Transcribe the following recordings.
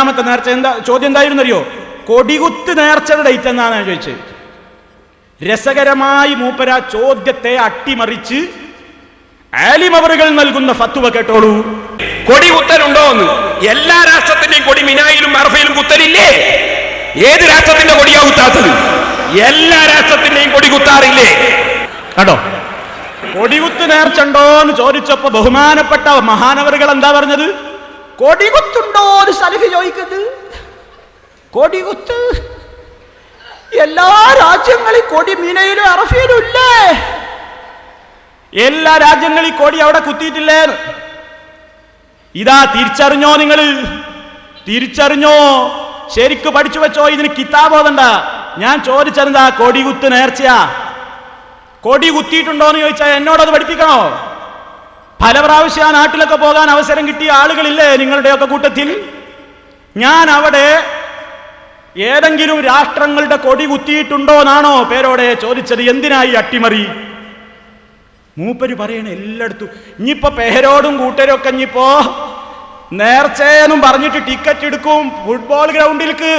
രണ്ടാമത്തെ നേർച്ച ചോദ്യം എന്തായിരുന്നറിയോ? കൊടികുത്ത് നേർച്ചയുടെ ഡേറ്റ് എന്നാണ് ഞാൻ ചോദിച്ചത്. രസകരമായി മൂപ്പര ചോദ്യത്തെ അട്ടിമറിച്ച് ആലിമവറുകൾ നൽകുന്ന ഫത്വ കേട്ടോളൂ. കൊടി കുത്തലുണ്ടോ എന്ന്? എല്ലാ രാഷ്ട്രത്തിന്റെയും കൊടി മിനായിലും അറഫയിലും കുത്തലില്ലേ? ഏത് രാഷ്ട്രത്തിന്റെ കൊടിയാ കുത്താത്തത്? എല്ലാ രാഷ്ട്രത്തിന്റെയും കൊടി കുത്താറില്ലേ? കേട്ടോ, കൊടികുത്ത് നേർച്ചുണ്ടോ എന്ന് ചോദിച്ചപ്പോ ബഹുമാനപ്പെട്ട മഹാനവറുകൾ എന്താ പറഞ്ഞത്? കൊടികുത്തുണ്ടോ എന്ന് സലഫി ചോദിക്കുന്നത്. കൊടികുത്ത് എല്ലാ രാജ്യങ്ങളിൽ കൊടി മിനയിലും അറഫയിലും ഇല്ലേ? എല്ലാ രാജ്യങ്ങളിൽ കൊടി അവിടെ കുത്തിയിട്ടില്ലേ? ഇതാ തിരിച്ചറിഞ്ഞോ? നിങ്ങൾ തിരിച്ചറിഞ്ഞോ? ശരിക്ക് പഠിച്ചു വെച്ചോ. ഇതിന് കിതാബ് ഓതണ്ട. ഞാൻ ചോദിച്ചെന്താ? കൊടികുത്ത് നേർച്ചയാ. കൊടി കുത്തിയിട്ടുണ്ടോ എന്ന് ചോദിച്ചാൽ എന്നോടത് പഠിപ്പിക്കണോ? പല പ്രാവശ്യം ആ നാട്ടിലൊക്കെ പോകാൻ അവസരം കിട്ടിയ ആളുകളില്ലേ നിങ്ങളുടെയൊക്കെ കൂട്ടത്തിൽ? ഞാൻ അവിടെ ഏതെങ്കിലും രാഷ്ട്രങ്ങളുടെ കൊടി കുത്തിയിട്ടുണ്ടോ എന്നാണോ പേരോടെ ചോദിച്ചത്? എന്തിനായി അട്ടിമറി? മൂപ്പര് പറയണ എല്ലായിടത്തും ഇനിയിപ്പോ പേരോടും കൂട്ടരും ഒക്കെ ഇനിയിപ്പോ നേർച്ചയെന്നും പറഞ്ഞിട്ട് ടിക്കറ്റ് എടുക്കും ഫുട്ബോൾ ഗ്രൗണ്ടിലേക്ക്.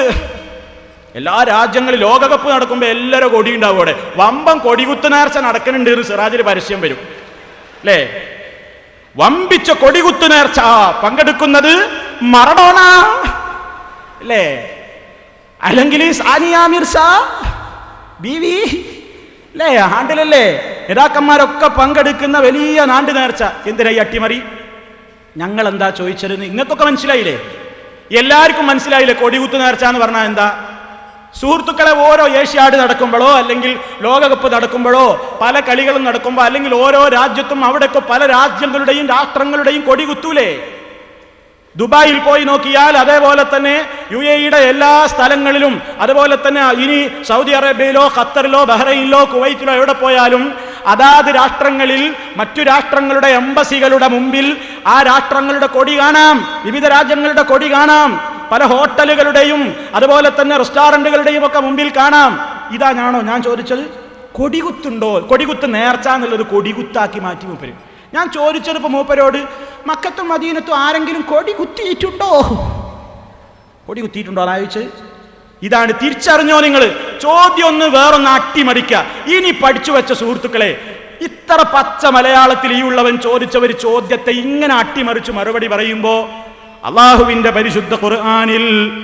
എല്ലാ രാജ്യങ്ങളിൽ ലോകകപ്പ് നടക്കുമ്പോ എല്ലാവരും കൊടി ഉണ്ടാവും അവിടെ. വമ്പം കൊടികുത്ത് നേർച്ച നടക്കുന്നുണ്ട് എന്ന് സിറാജിൽ പരസ്യം വരും അല്ലേ? വമ്പിച്ച കൊടികുത്ത് നേർച്ച പങ്കെടുക്കുന്നത് മറഡോണ അല്ലേ, അല്ലെങ്കിൽ സാനിയ മിർസ ബീവി അല്ലേ, ഹാണ്ടിലല്ലേ നേതാക്കന്മാരൊക്കെ പങ്കെടുക്കുന്ന വലിയ നാണ്ട് നേർച്ച. എന്തിനായി അട്ടിമറി? ഞങ്ങൾ എന്താ ചോദിച്ചത്? നിങ്ങൾക്കൊക്കെ മനസ്സിലായില്ലേ? എല്ലാവർക്കും മനസ്സിലായില്ലേ കൊടികുത്ത് നേർച്ച എന്ന് പറഞ്ഞാൽ എന്താ? സുഹൃത്തുക്കളെ, ഓരോ ഏഷ്യാഡ് നടക്കുമ്പോഴോ അല്ലെങ്കിൽ ലോകകപ്പ് നടക്കുമ്പോഴോ പല കളികളും നടക്കുമ്പോൾ അല്ലെങ്കിൽ ഓരോ രാജ്യത്തും അവിടെയൊക്കെ പല രാജ്യങ്ങളുടെയും രാഷ്ട്രങ്ങളുടെയും കൊടി കുത്തൂലേ? ദുബായിൽ പോയി നോക്കിയാൽ അതേപോലെ തന്നെ UAE-യുടെ എല്ലാ സ്ഥലങ്ങളിലും, അതുപോലെ തന്നെ ഇനി സൗദി അറേബ്യയിലോ ഖത്തറിലോ ബഹ്റൈനിലോ കുവൈറ്റിലോ എവിടെ പോയാലും അതാത് രാഷ്ട്രങ്ങളിൽ മറ്റു രാഷ്ട്രങ്ങളുടെ എംബസികളുടെ മുമ്പിൽ ആ രാഷ്ട്രങ്ങളുടെ കൊടി കാണാം, വിവിധ രാജ്യങ്ങളുടെ കൊടി കാണാം, പല ഹോട്ടലുകളുടെയും അതുപോലെ തന്നെ റെസ്റ്റോറന്റുകളുടെയും ഒക്കെ മുമ്പിൽ കാണാം. ഇതാ ഞാനോ ഞാൻ ചോദിച്ചത്? കൊടികുത്തുണ്ടോ? കൊടികുത്ത് നേർച്ച എന്നുള്ളത് കൊടികുത്താക്കി മാറ്റി മൂപ്പര്. ഞാൻ ചോദിച്ചത് ഇപ്പൊ മൂപ്പരോട്, മക്കത്തും മദീനത്തും ആരെങ്കിലും കൊടി കുത്തിയിട്ടുണ്ടോ? കൊടി കുത്തിയിട്ടുണ്ടോ എന്നാ ചോദിച്ചത്. ഇതാണ്. തിരിച്ചറിഞ്ഞോ നിങ്ങൾ? ചോദ്യം ഒന്ന് വേറൊന്ന് അട്ടിമറിക്കുക. ഇനി പഠിച്ചു വെച്ച സുഹൃത്തുക്കളെ, ഇത്ര പച്ച മലയാളത്തിൽ ഈ ഉള്ളവൻ ചോദിച്ച ഒരു ചോദ്യത്തെ ഇങ്ങനെ അട്ടിമറിച്ച് മറുപടി പറയുമ്പോ അള്ളാഹുവിന്റെ പരിശുദ്ധ ഖുർആനിൽ